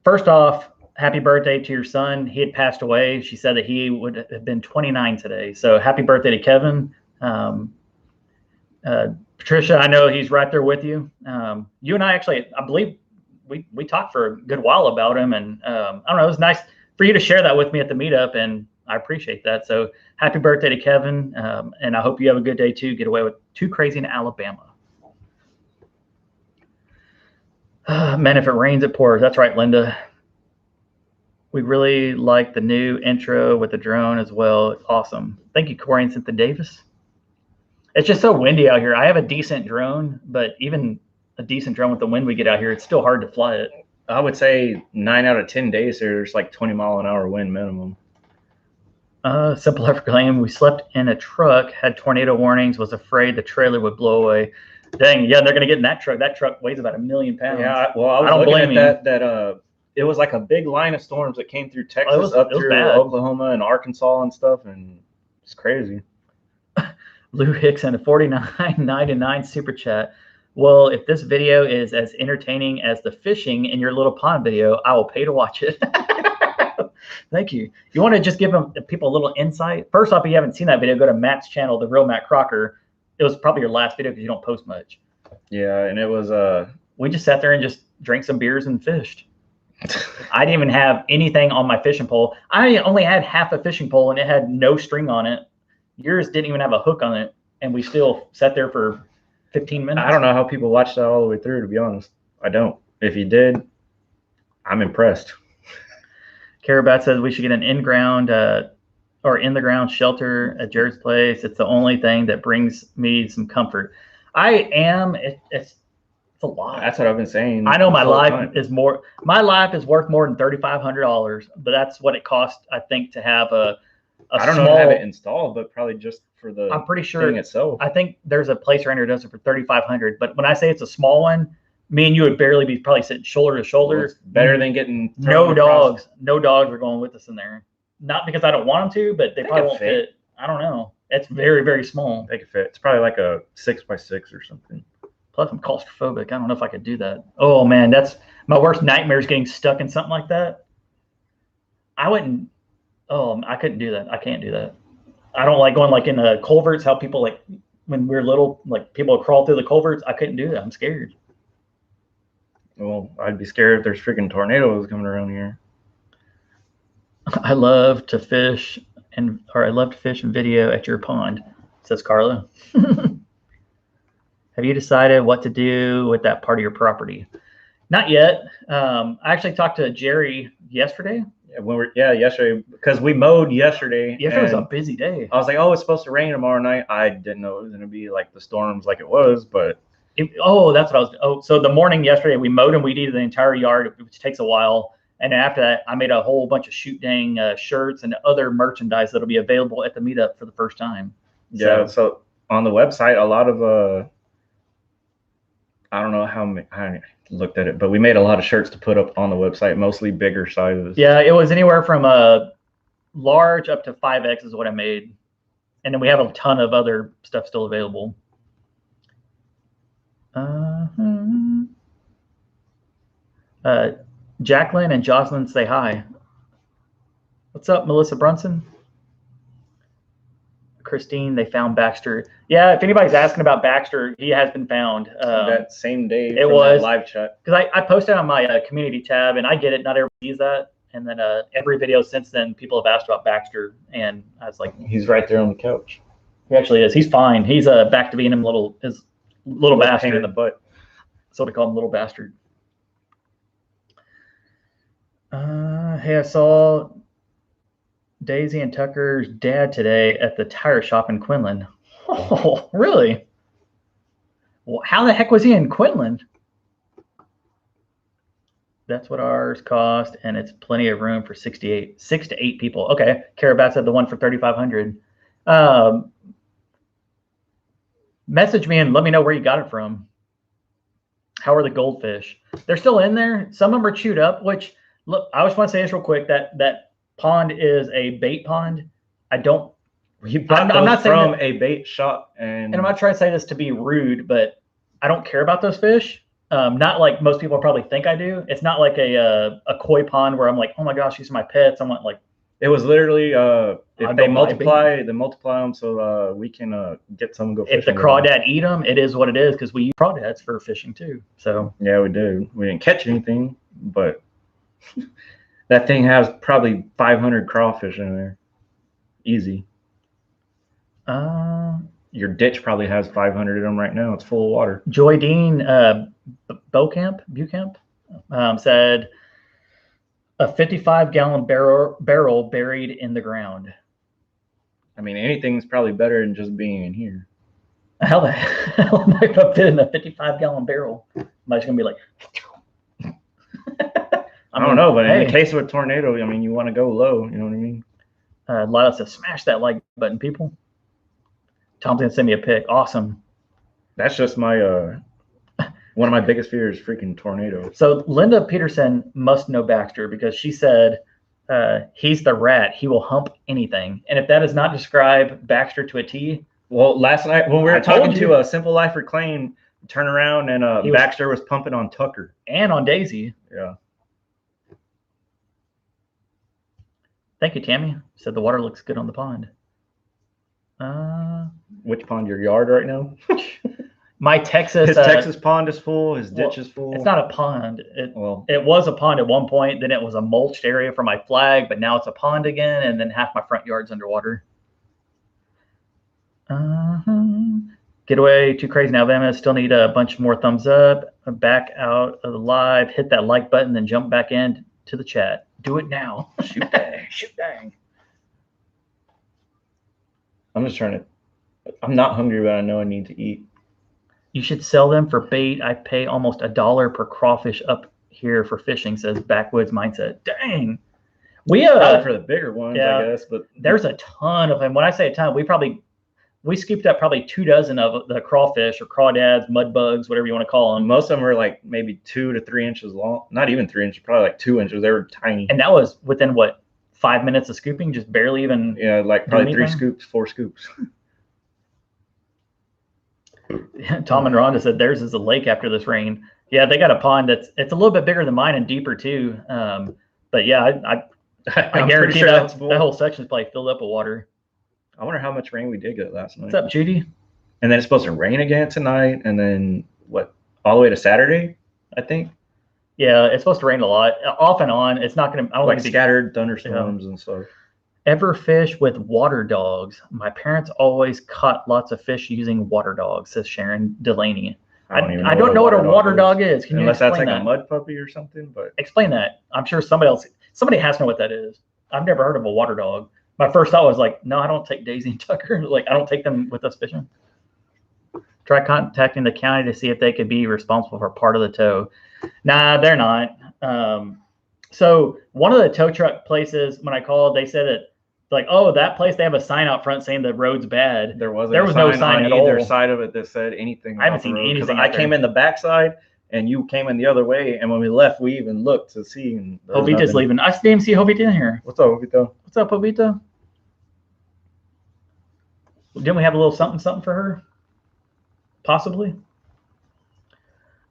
First off, happy birthday to your son. He had passed away. She said that he would have been 29 today. So happy birthday to Kevin. Patricia, I know he's right there with you. You and I actually, I believe we talked for a good while about him. And I don't know, it was nice for you to share that with me at the meetup. And I appreciate that. So happy birthday to Kevin. And I hope you have a good day too. Get away with Too Crazy in Alabama. Man, if it rains, it pours. That's right, Linda. We really like the new intro with the drone as well. It's awesome. Thank you, Corey and Cynthia Davis. It's just so windy out here. I have a decent drone, but even a decent drone with the wind we get out here, it's still hard to fly it. I would say 9 out of 10 days there's like 20-mile-an-hour wind minimum. Simple Effort claim, we slept in a truck, had tornado warnings, was afraid the trailer would blow away. Dang, yeah, they're going to get in that truck. That truck weighs about 1 million pounds. Yeah, well, I don't blame you. It was like a big line of storms that came through Texas, up through Oklahoma and Arkansas and stuff, and it's crazy. Lou Hicks and a $49.99 super chat. Well, if this video is as entertaining as the fishing in your little pond video, I will pay to watch it. Thank you. You want to just give people a little insight? First off, if you haven't seen that video, go to Matt's channel, The Real Matt Crocker. It was probably your last video because you don't post much. Yeah, and it was we just sat there and just drank some beers and fished. I didn't even have anything on my fishing pole. I only had half a fishing pole and it had no string on it. Yours didn't even have a hook on it, and we still sat there for 15 minutes. I don't know how people watched that all the way through, to be honest. I don't. If you did, I'm impressed. Carabat says we should get an in-ground or in-the-ground shelter at Jared's place. It's the only thing that brings me some comfort. It's a lot. That's what I've been saying. I know my life is worth more than $3,500, but that's what it costs, I think, to have I don't know how to have it installed, but probably just for the I'm pretty sure thing itself. I think there's a place around here that does it for $3,500. But when I say it's a small one, me and you would barely be probably sitting shoulder to shoulder. Well, it's better than getting no dogs. No dogs are going with us in there. Not because I don't want them to, but they probably won't fit. I don't know. It's very, very small. They can fit. It's probably like a 6x6 or something. Plus, I'm claustrophobic. I don't know if I could do that. Oh man, that's my worst nightmare is getting stuck in something like that. I couldn't do that. I can't do that. I don't like going like in the culverts, how people like when we're little, like people crawl through the culverts. I couldn't do that. I'm scared. Well, I'd be scared if there's freaking tornadoes coming around here. I love to fish and video at your pond, says Carla. Have you decided what to do with that part of your property? Not yet. I actually talked to Jerry yesterday. yesterday, because we mowed yesterday. Yesterday was a and busy day. I was like, oh, it's supposed to rain tomorrow night. I didn't know it was going to be like the storms like it was, but That's what I was. Oh, so the morning yesterday we mowed and weeded the entire yard, which takes a while. And after that, I made a whole bunch of shoot dang shirts and other merchandise that'll be available at the meetup for the first time. yeah. So on the website, a lot of I don't know how many, I looked at it, but we made a lot of shirts to put up on the website, mostly bigger sizes. Yeah, it was anywhere from large up to 5X is what I made. And then we have a ton of other stuff still available. Jacqueline and Jocelyn say hi. What's up, Melissa Brunson? Christine, they found Baxter. Yeah, if anybody's asking about Baxter, he has been found. That same day it was live chat. Because I posted on my community tab, and I get it, not everybody sees that. And then every video since then, people have asked about Baxter, and I was like, he's right there on the couch. He actually is. He's fine. He's back to being his little bastard pain in the butt. That's what we call him, little bastard. Hey, I saw Daisy and Tucker's dad today at the tire shop in Quinlan. Oh, really? Well, how the heck was he in Quinlan? That's what ours cost, and it's plenty of room for 6 to 8 people. Okay, Carabat said the one for 3,500. Message me and let me know where you got it from. How are the goldfish? They're still in there. Some of them are chewed up, which, look, I just want to say this real quick, that pond is a bait pond. I'm not saying from a bait shop, and I'm not trying to say this to be rude, but I don't care about those fish. Not like most people probably think I do. It's not like a koi pond where I'm like, oh my gosh, these are my pets. I'm not like. It was literally if they multiply them so we can get some and go fishing. If the crawdad eat them, it is what it is, because we use crawdads for fishing too. So yeah, we do. We didn't catch anything, but that thing has probably 500 crawfish in there, easy. Your ditch probably has 500 of them right now. It's full of water. Joy Dean Bucamp said a 55-gallon barrel buried in the ground. I mean, anything's probably better than just being in here. How the hell am I going to fit in a 55-gallon barrel? Am I just going to be like... I don't know, but in the case of a tornado, I mean, you want to go low. You know what I mean? Lila says, smash that like button, people. Tom's going to send me a pic. Awesome. That's just my... one of my biggest fears is freaking tornadoes. So Linda Peterson must know Baxter, because she said he's the rat. He will hump anything. And if that does not describe Baxter to a T. Well, last night when we were talking to a Simple Life Reclaim, turn around and Baxter was pumping on Tucker. And on Daisy. Yeah. Thank you, Tammy. Said the water looks good on the pond. Which pond? Your yard right now? My Texas. His Texas pond is full. His ditch is full. It's not a pond. It was a pond at one point. Then it was a mulched area for my flag, but now it's a pond again. And then half my front yard's underwater. Getaway Too Crazy in Alabama. Still need a bunch more thumbs up. Back out of the live. Hit that like button, then jump back in to the chat. Do it now. Shoot dang. Shoot dang. I'm just trying to. I'm not hungry, but I know I need to eat. You should sell them for bait. I pay almost $1 per crawfish up here for fishing, says Backwoods Mindset. Dang. We for the bigger ones, yeah, I guess, but there's a ton of them. When I say a ton, we scooped up probably 24 of the crawfish or crawdads, mud bugs, whatever you want to call them. Most of them were like maybe 2 to 3 inches long. Not even 3 inches, probably like 2 inches. They were tiny. And that was within what, 5 minutes of scooping? Just barely even. Yeah, like probably 3 scoops, 4 scoops. Tom and Rhonda said theirs is a lake after this rain. Yeah, they got a pond it's a little bit bigger than mine and deeper too. But yeah, I guarantee sure that whole section is probably filled up with water. I wonder how much rain we did get last night. What's up, Judy? And then it's supposed to rain again tonight, and then all the way to Saturday, I think. Yeah, it's supposed to rain a lot, off and on. It's not going to. I don't like scattered thunderstorms and stuff. Ever fish with water dogs? My parents always caught lots of fish using water dogs, says Sharon Delaney. I don't know what a water dog is. Can Unless you explain that's like that? A mud puppy or something, but explain that. I'm sure somebody else. Somebody has to know what that is. I've never heard of a water dog. My first thought was like, no, I don't take Daisy and Tucker. Like, I don't take them with us fishing. Try contacting the county to see if they could be responsible for part of the tow. Nah, they're not. So one of the tow truck places, when I called, they said that, like, oh, that place, they have a sign out front saying the road's bad. There was no sign on at either all. side of it that said anything. I haven't about the seen road, 'cause anything I out came there. in the backside and you came in the other way, and when we left, we even looked to see. And there was Jovita's nothing. leaving. I didn't see Jovita in here. What's up, Jovita? What's up, Jovita? Didn't we have a little something for her? Possibly.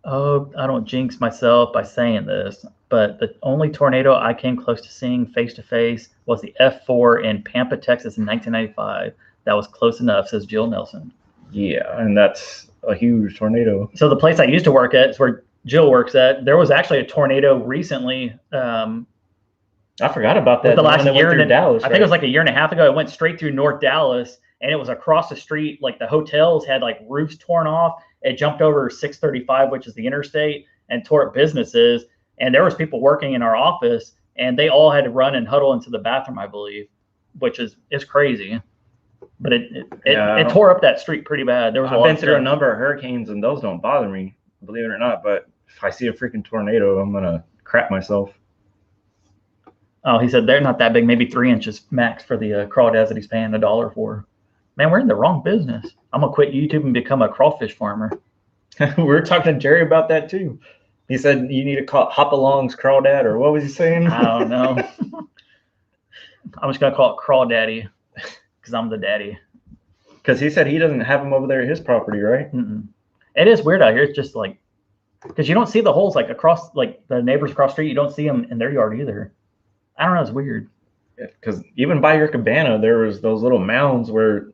Oh, I don't jinx myself by saying this, but the only tornado I came close to seeing face to face was the F4 in Pampa, Texas in 1995. That was close enough, says Jill Nelson. Yeah, and that's a huge tornado. So the place I used to work at is where Jill works at. There was actually a tornado recently. I forgot about that. The last year in Dallas. I think it was like a year and a half ago. It went straight through North Dallas, and it was across the street. Like the hotels had like roofs torn off. It jumped over 635, which is the interstate, and tore up businesses. And there was people working in our office, and they all had to run and huddle into the bathroom, I believe, which is crazy. But it tore up that street pretty bad. There was I've been through a number of hurricanes, and those don't bother me, believe it or not. But if I see a freaking tornado, I'm gonna crap myself. Oh, he said they're not that big, maybe 3 inches max for the crawdads that he's paying $1 for. Man, we're in the wrong business. I'm gonna quit YouTube and become a crawfish farmer. We were talking to Jerry about that too. He said you need to call Hopalong's Crawdad, or what was he saying? I don't know. I'm just gonna call it Crawdaddy because I'm the daddy. Because he said he doesn't have them over there at his property, right? Mm-mm. It is weird out here. It's just like, because you don't see the holes like across, like the neighbors across the street. You don't see them in their yard either. I don't know. It's weird. Because even by your cabana, there was those little mounds where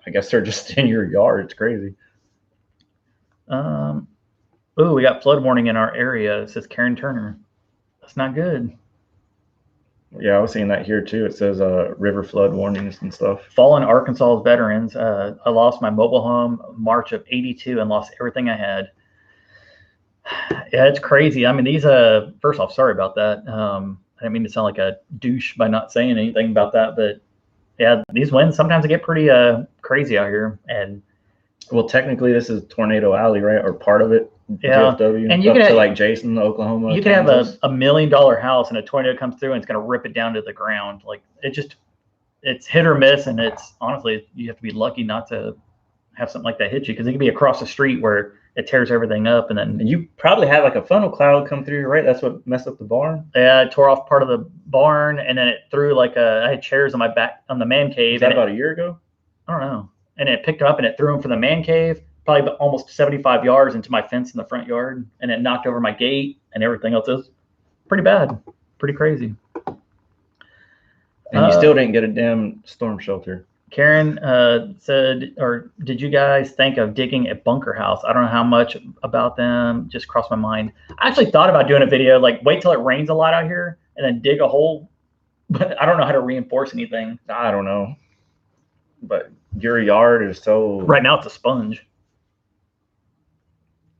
I guess they're just in your yard. It's crazy. Oh, we got flood warning in our area. It says Karen Turner. That's not good. Yeah, I was seeing that here too. It says river flood warnings and stuff. Fallen Arkansas veterans. I lost my mobile home March of '82 and lost everything I had. Yeah, it's crazy. I mean, these. First off, sorry about that. I didn't mean to sound like a douche by not saying anything about that, but yeah, these winds sometimes get pretty crazy out here. And well, technically, this is Tornado Alley, right, or part of it. Yeah, DFW, and you up can to like Jason, Oklahoma. You can have a $1 million house, and a tornado comes through, and it's going to rip it down to the ground. Like it's hit or miss, and it's honestly you have to be lucky not to have something like that hit you, because it can be across the street where it tears everything up, and then you probably had like a funnel cloud come through, right? That's what messed up the barn. Yeah, it tore off part of the barn, and then it threw like I had chairs on my back on the man cave. Was that about a year ago? I don't know. And it picked them up and it threw them from the man cave, probably almost 75 yards into my fence in the front yard, and it knocked over my gate and everything else. It was pretty bad, pretty crazy. And you still didn't get a damn storm shelter. Karen said, or did you guys think of digging a bunker house? I don't know how much about them, just crossed my mind. I actually thought about doing a video, like wait till it rains a lot out here and then dig a hole, but I don't know how to reinforce anything. I don't know. But your yard is so... Right now it's a sponge.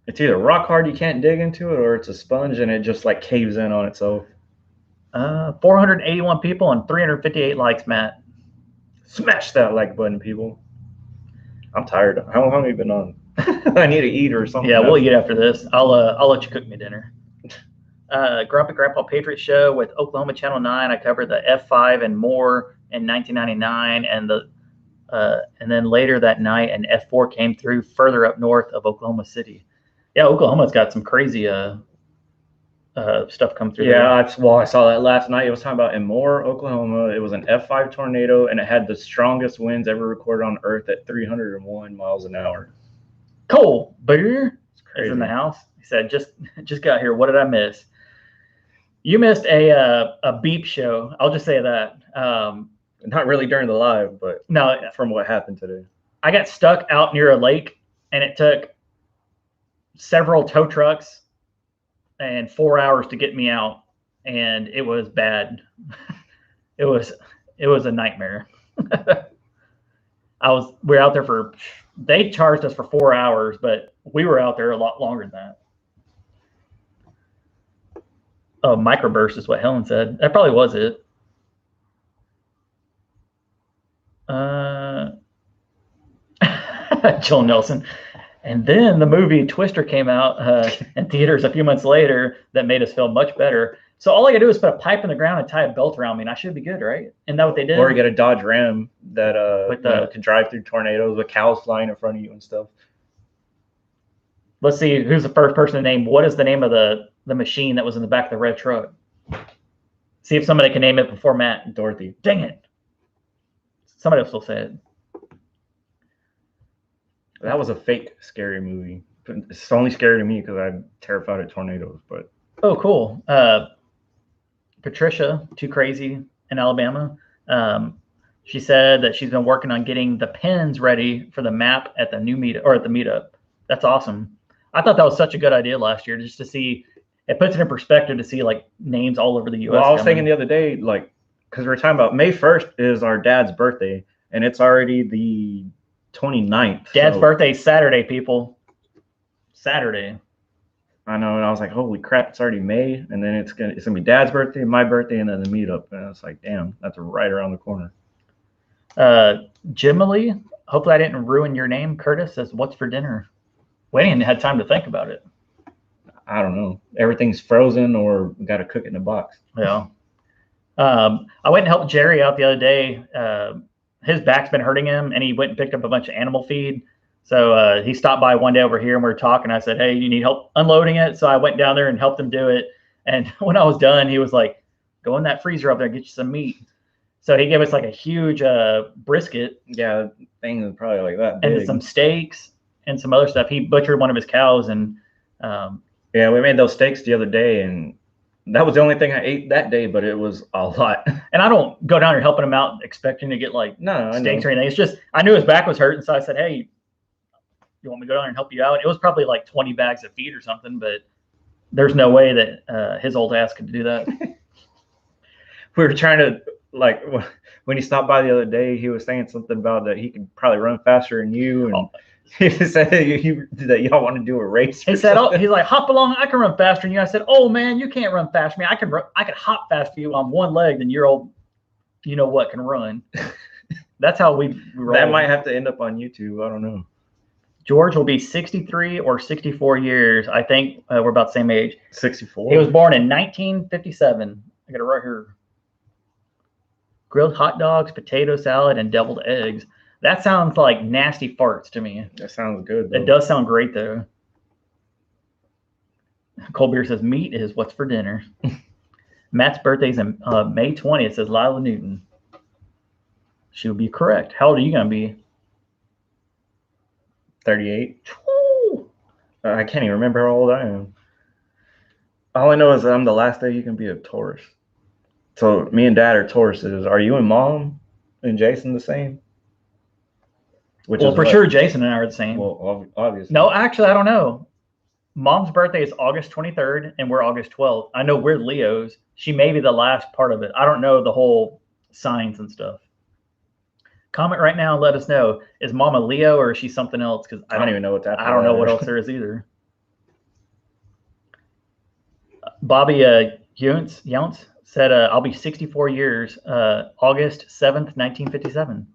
It's either rock hard, you can't dig into it, or it's a sponge and it just like caves in on itself. 481 people and 358 likes, Matt. Smash that like button, people. I'm tired. How long have you been on? I need to eat or something. Yeah, we'll eat after this. I'll let you cook me dinner. Grumpy Grandpa Patriot Show with Oklahoma Channel 9. I covered the F5 and more in 1999, and then later that night an F4 came through further up north of Oklahoma City. Yeah, Oklahoma's got some crazy stuff come through. Yeah, I saw that last night. It was talking about in Moore, Oklahoma. It was an F5 tornado, and it had the strongest winds ever recorded on Earth at 301 miles an hour. Cole Beer is in the house. He said, just got here. What did I miss? You missed a beep show. I'll just say that. Not really during the live, but no, from what happened today. I got stuck out near a lake, and it took several tow trucks and 4 hours to get me out, and it was bad. it was a nightmare. We were out there they charged us for 4 hours, but we were out there a lot longer than Oh, microburst is what Helen said. That probably was it. Joel Nelson. And then the movie Twister came out in theaters a few months later that made us feel much better. So all I gotta do is put a pipe in the ground and tie a belt around me, and I should be good, right? Isn't that what they did? Or get a Dodge Ram that With the- can drive through tornadoes with cows flying in front of you and stuff. Let's see who's the first person to name. What is the name of the machine that was in the back of the red truck? See if somebody can name it before Matt. Dorothy. Dang it! Somebody else will say it. That was a fake scary movie. It's only scary to me because I'm terrified of tornadoes. But Oh, cool. Patricia, Too Crazy in Alabama. She said that she's been working on getting the pins ready for the map at the new meetup or at the meetup. That's awesome. I thought that was such a good idea last year, just to see. It puts it in perspective to see like names all over the U.S. well, I was coming. thinking the other day, like, because we're talking about May 1st is our dad's birthday, and it's already the 29th. Dad's so- birthday is Saturday, people. Saturday. I know, and I was like, holy crap, it's already May, and then it's gonna be Dad's birthday, my birthday, and then the meetup. And I was like, damn, that's right around the corner. Jimily, hopefully I didn't ruin your name. Curtis says, "What's for dinner?" We ain't had time to think about it. I don't know. Everything's frozen or got to cook it in a box. Yeah. I went and helped Jerry out the other day. His back's been hurting him, and he went and picked up a bunch of animal feed. So he stopped by one day over here, and we were talking. I said, "Hey, you need help unloading it?" So I went down there and helped him do it. And when I was done, he was like, "Go in that freezer up there and get you some meat." So he gave us like a huge brisket. Yeah, thing is probably like that And big. some steaks and some other stuff. He butchered one of his cows, and Yeah, we made those steaks the other day, and that was the only thing I ate that day, but it was a lot. and I don't go down there helping him out expecting to get like No, I steaks know. or anything. It's just I knew his back was hurting, so I said, "Hey, you want me to go down there and help you out?" It was probably like 20 bags of feed or something, but there's no way that his old ass could do that. We were trying to, like, when he stopped by the other day, he was saying something about that he could probably run faster than you, and he said that y'all want to do a race. He or said, "Oh, something. he's like, hop along. I can run faster than you." I said, "Oh man, you can't run faster than me. I can hop faster than you on one leg than your old, you know what, can run." That's how we roll. That might have to end up on YouTube. I don't know. George will be 63 or 64 years. I think we're about the same age. 64. He was born in 1957. I got it right here. Grilled hot dogs, potato salad, and deviled eggs. That sounds like nasty farts to me. That sounds good, though. It does sound great, though. Cold Beer says, "Meat is what's for dinner." Matt's birthday's in May 20th, says Lila Newton. She'll be correct. How old are you going to be? 38. Woo! I can't even remember how old I am. All I know is that I'm the last day you can be a Taurus. So me and Dad are Tauruses. Are you and Mom and Jason the same? Which Well, is for what? sure, Jason and I are the same. Well, obviously. No, actually, I don't know. Mom's birthday is August 23rd, and we're August 12th. I know we're Leos. She may be the last part of it. I don't know the whole signs and stuff. Comment right now and let us know. Is Mom a Leo or is she something else? Because I don't even know what that. I don't know what else there is either. Bobby Younce said, "I'll be 64 years, August 7th, 1957."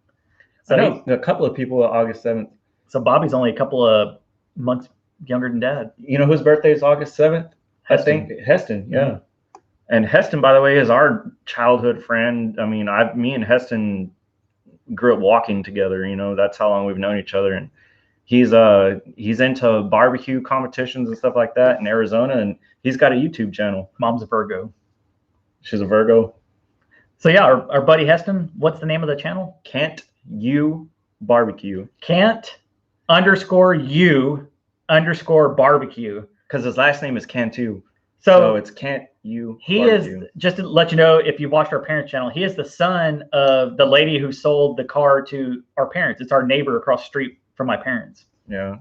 I know a couple of people on August 7th. So Bobby's only a couple of months younger than Dad. You know whose birthday is August 7th? Heston. I think Heston, yeah. Yeah. And Heston, by the way, is our childhood friend. I mean, me and Heston grew up walking together. You know, that's how long we've known each other. And he's into barbecue competitions and stuff like that in Arizona, and he's got a YouTube channel. Mom's a Virgo. She's a Virgo. So yeah, our buddy Heston, what's the name of the channel? Can't You Barbecue. Can't_you_barbecue. Because his last name is Cantu. So So it's Can't You he Barbecue. is, just to let you know, if you've watched our parents' channel, he is the son of the lady who sold the car to our parents. It's our neighbor across the street from my parents. Yeah.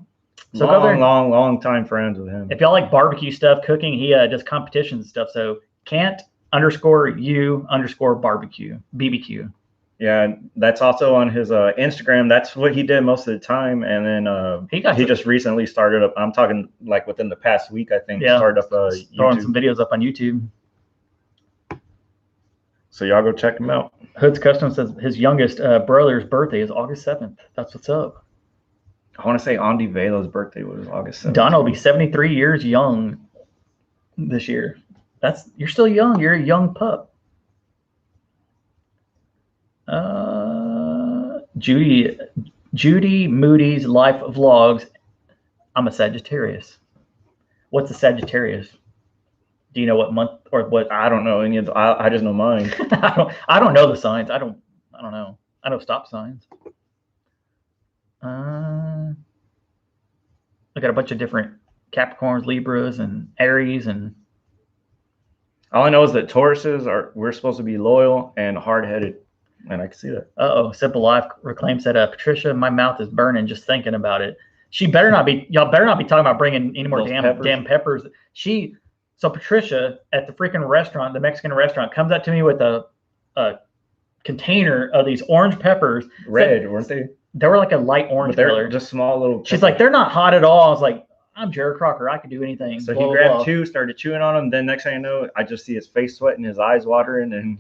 So go there. long time friends with him. If y'all like barbecue stuff, cooking, he does competitions and stuff. So can't_you_barbecue, BBQ. Yeah, that's also on his Instagram. That's what he did most of the time. And then He just recently started up. I'm talking like within the past week, I think. Yeah. Started up throwing YouTube. some videos up on YouTube. So y'all go check him out. Hood's Custom says his youngest brother's birthday is August 7th. That's what's up. I want to say Andy Velo's birthday was August 7th. Donna will be 73 years young this year. You're still young. You're a young pup. Judy Moody's Life Vlogs. I'm a Sagittarius. What's a Sagittarius? Do you know what month or what? I don't know any of the. I just know mine. I don't know the signs. I don't know. I know stop signs. I got a bunch of different Capricorns, Libras, and Aries, and all I know is that Tauruses we're supposed to be loyal and hard-headed, and I can see that. Simple Life Reclaim said, Patricia, my mouth is burning just thinking about it. She better not be. Y'all better not be talking about bringing any more damn peppers. So Patricia at the freaking restaurant, the Mexican restaurant, comes up to me with a container of these orange peppers. Red, weren't they? They were like a light orange color. Just small little peppers. She's like, they're not hot at all. I was like, I'm Jared Crocker. I could do anything. So he grabbed two, started chewing on them. Then next thing I know, I just see his face sweating, his eyes watering. And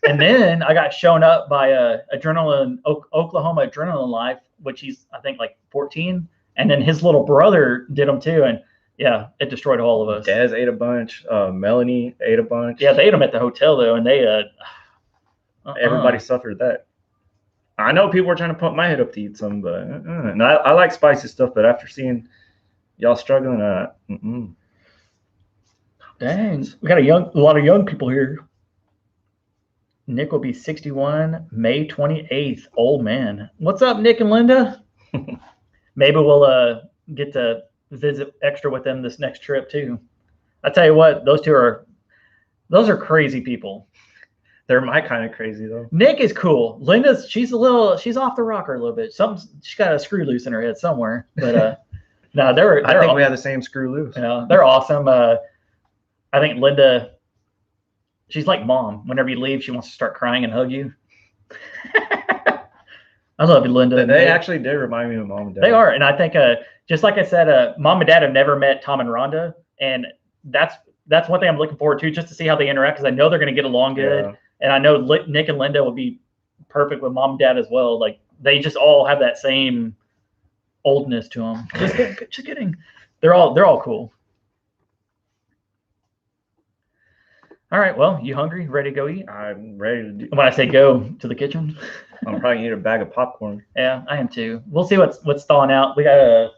and then I got shown up by Oklahoma Adrenaline Life, which he's, I think, like 14. And then his little brother did them too. And yeah, it destroyed all of us. Daz ate a bunch. Melanie ate a bunch. Yeah, they ate them at the hotel though. And they, everybody suffered that. I know people were trying to pump my head up to eat some, but and I like spicy stuff. But after seeing y'all struggling, dang, we got a lot of young people here. Nick will be 61 May 28th. Old man. What's up, Nick and Linda? Maybe we'll get to visit extra with them this next trip too. I tell you what, those are crazy people. They're my kind of crazy though. Nick is cool. Linda's she's off the rocker a little bit. She's got a screw loose in her head somewhere. But no, I think we have the same screw loose. Yeah, they're awesome. I think Linda, she's like mom. Whenever you leave, she wants to start crying and hug you. I love you, Linda. They actually did remind me of mom and dad. They are, and I think just like I said, mom and dad have never met Tom and Rhonda, and that's one thing I'm looking forward to, just to see how they interact, because I know they're going to get along good. Yeah. And I know Nick and Linda will be perfect with mom and dad as well. Like they just all have that same oldness to them. Just kidding. They're all cool. All right. Well, you hungry? Ready to go eat? I'm ready to do. When I say go to the kitchen, I'm probably gonna eat a bag of popcorn. Yeah, I am too. We'll see what's thawing out. We got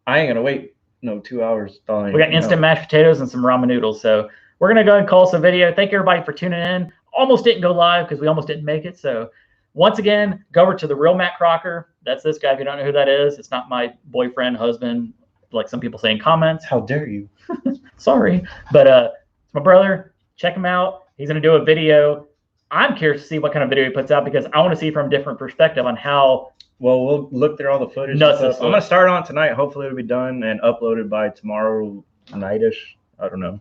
I ain't gonna wait 2 hours thawing. We got instant mashed potatoes and some ramen noodles. So we're gonna go ahead and call this a video. Thank everybody for tuning in. Almost didn't go live because we almost didn't make it. So once again, go over to The Real Matt Crocker. That's this guy. If you don't know who that is, it's not my boyfriend, husband, like some people say in comments. How dare you? Sorry. But it's my brother. Check him out. He's going to do a video. I'm curious to see what kind of video he puts out, because I want to see from a different perspective on how. Well, we'll look through all the footage. I'm going to start on tonight. Hopefully it'll be done and uploaded by tomorrow night-ish. I don't know.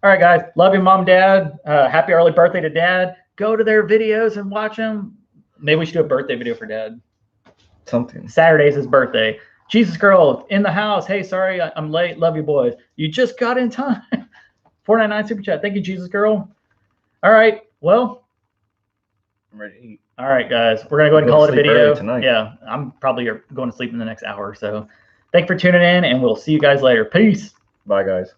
All right, guys. Love you, Mom, Dad. Happy early birthday to Dad. Go to their videos and watch them. Maybe we should do a birthday video for Dad. Something. Saturday's his birthday. Jesus Girl in the house. Hey, sorry, I'm late. Love you, boys. You just got in time. 499 super chat. Thank you, Jesus Girl. All right. Well, I'm ready to eat. All right, guys. We're going to go ahead and call it a video. Tonight. Yeah, I'm probably going to sleep in the next hour or so. Thanks for tuning in, and we'll see you guys later. Peace. Bye, guys.